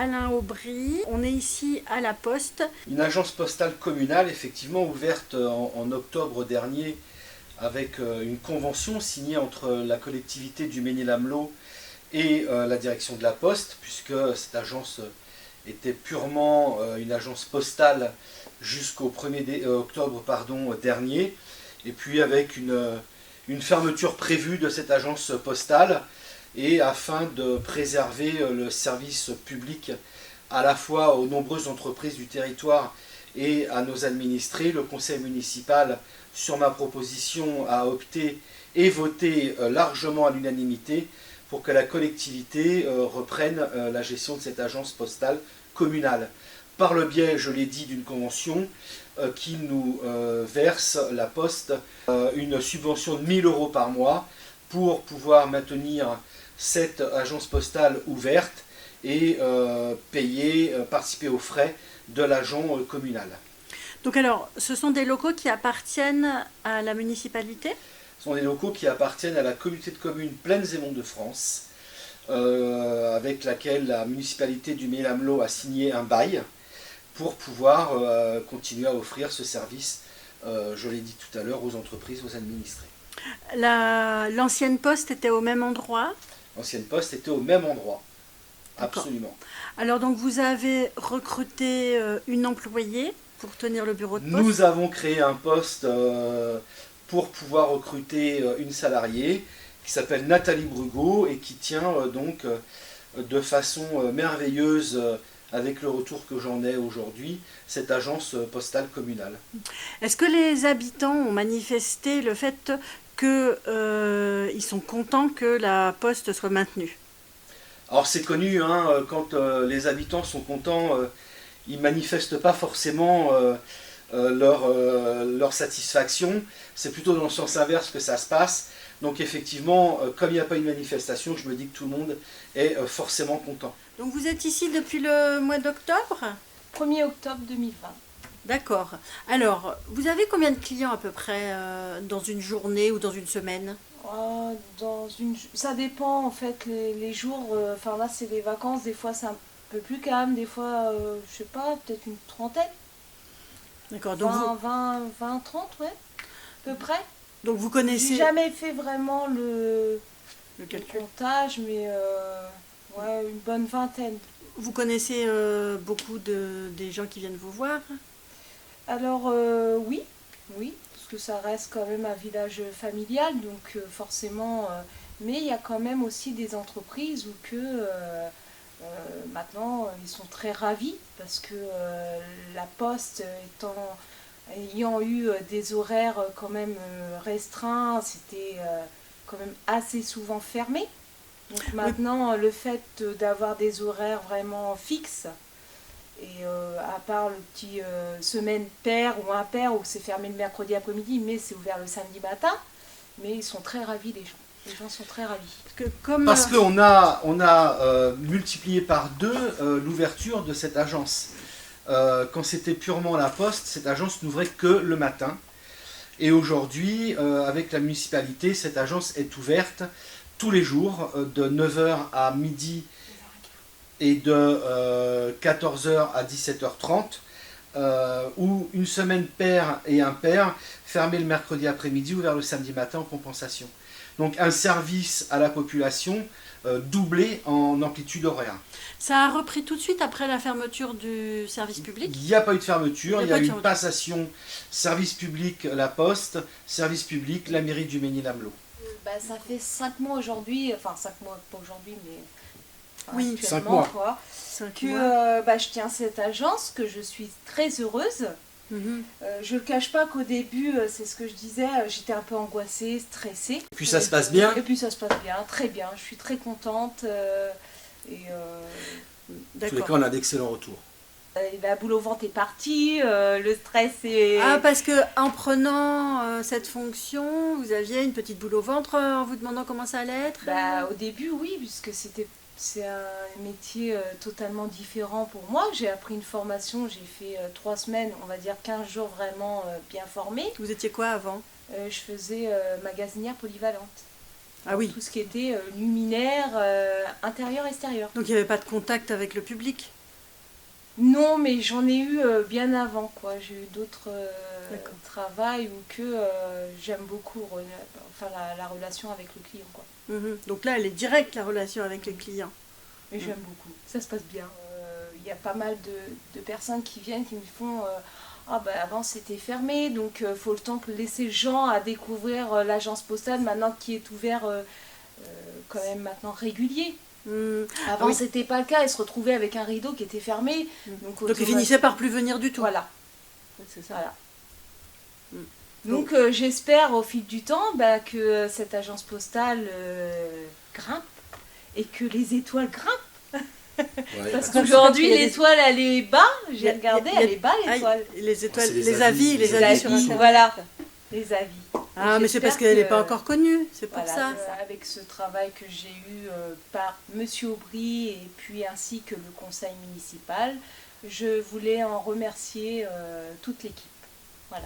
Alain Aubry. On est ici à la Poste. Une agence postale communale, effectivement, ouverte en octobre dernier avec une convention signée entre la collectivité du Mesnil-Amelot et la direction de la Poste, puisque cette agence était purement une agence postale jusqu'au 1er octobre dernier, et puis avec une fermeture prévue de cette agence postale, et afin de préserver le service public à la fois aux nombreuses entreprises du territoire et à nos administrés, le conseil municipal, sur ma proposition, a opté et voté largement à l'unanimité pour que la collectivité reprenne la gestion de cette agence postale communale, par le biais, je l'ai dit, d'une convention qui nous verse, la Poste, une subvention de 1 000 € par mois pour pouvoir maintenir cette agence postale ouverte et participer aux frais de l'agent communal. Donc alors, ce sont des locaux qui appartiennent à la municipalité ? Ce sont des locaux qui appartiennent à la communauté de communes Plaines et Monts de France, avec laquelle la municipalité du Mesnil-Amelot a signé un bail pour pouvoir continuer à offrir ce service, je l'ai dit tout à l'heure, aux entreprises, aux administrés. L'ancienne poste était au même endroit ? L'ancienne poste était au même endroit, absolument. Alors donc vous avez recruté une employée pour tenir le bureau de poste ? Nous avons créé un poste pour pouvoir recruter une salariée qui s'appelle Nathalie Brugot et qui tient donc de façon merveilleuse, avec le retour que j'en ai aujourd'hui, cette agence postale communale. Est-ce que les habitants ont manifesté le fait qu'ils sont contents que la poste soit maintenue ? Alors c'est connu, hein, quand les habitants sont contents, ils ne manifestent pas forcément leur satisfaction. C'est plutôt dans le sens inverse que ça se passe. Donc effectivement, comme il n'y a pas une manifestation, je me dis que tout le monde est forcément content. Donc vous êtes ici depuis le mois d'octobre ? 1er octobre 2020. D'accord. Alors, vous avez combien de clients à peu près dans une journée ou dans une semaine ? Ça dépend en fait les jours. Enfin là c'est les vacances, des fois c'est un peu plus calme, des fois je sais pas, peut-être une trentaine. D'accord. Donc 20, 30, ouais, à peu près. Donc vous connaissez... J'ai jamais fait vraiment le comptage, comptage, mais ouais, une bonne vingtaine. Vous connaissez beaucoup des gens qui viennent vous voir ? Alors oui, parce que ça reste quand même un village familial, donc forcément, mais il y a quand même aussi des entreprises où maintenant ils sont très ravis parce que la Poste ayant eu des horaires quand même restreints, c'était quand même assez souvent fermé. Donc maintenant, le fait d'avoir des horaires vraiment fixes, et à part le petit semaine pair ou impair où c'est fermé le mercredi après-midi, mais c'est ouvert le samedi matin, mais ils sont très ravis, les gens. Les gens sont très ravis. Parce qu'on a multiplié par 2 l'ouverture de cette agence. Quand c'était purement la Poste, cette agence n'ouvrait que le matin. Et aujourd'hui, avec la municipalité, cette agence est ouverte tous les jours, de 9h à midi et de 14h à 17h30, ou une semaine pair et impair, fermé le mercredi après-midi, ouvert le samedi matin en compensation. Donc un service à la population doublé en amplitude horaire. Ça a repris tout de suite après la fermeture du service public ? Il n'y a pas eu de fermeture, il y a eu une passation service public la Poste, service public la mairie du Mesnil-Amelot. Ça fait 5 mois aujourd'hui, enfin 5 mois pas aujourd'hui, mais oui, 5 mois. Quoi, je tiens cette agence, que je suis très heureuse. Je ne le cache pas qu'au début, c'est ce que je disais, j'étais un peu angoissée, stressée. Et puis ça se passe bien ? Et puis ça se passe bien, très bien. Je suis très contente. En tous les cas, on a d'excellents retours. La boule au ventre est partie, le stress est... Ah, parce que en prenant cette fonction, vous aviez une petite boule au ventre en vous demandant comment ça allait être ? Au début, oui, puisque c'est un métier totalement différent pour moi. J'ai appris une formation, j'ai fait 3 semaines, on va dire 15 jours vraiment bien formés. Vous étiez quoi avant ? Je faisais magasinière polyvalente. Ah oui. Tout ce qui était luminaire, intérieur-extérieur. Donc il n'y avait pas de contact avec le public? Non, mais j'en ai eu bien avant, quoi. J'ai eu d'autres D'accord. travails où que j'aime beaucoup la relation avec le client, quoi. Mhm. Donc là, elle est directe, la relation avec les clients. Mais j'aime beaucoup, ça se passe bien. Il y a pas mal de personnes qui viennent, qui me font ah bah avant c'était fermé, donc faut le temps que laisser les gens à découvrir l'agence postale maintenant qui est ouvert quand même maintenant régulier. Mhm. Avant Ah oui. c'était pas le cas, ils se retrouvaient avec un rideau qui était fermé. Donc ils finissaient par plus venir du tout. Voilà. C'est ça. Voilà. Mm. Donc j'espère au fil du temps que cette agence postale grimpe et que les étoiles grimpent. Ouais, Parce Parce qu'aujourd'hui qu'il y a des- l'étoile elle est bas, Il y j'ai a- regardé, il y a- elle est bas Ah, l'étoile. les étoiles, C'est les avis, les les avis sur avis, Internet. voilà. Les avis. Ah, mais c'est parce qu'elle n'est pas encore connue, c'est pour Voilà, ça. avec ce travail que j'ai eu par Monsieur Aubry et puis ainsi que le conseil municipal, je voulais en remercier toute l'équipe. Voilà.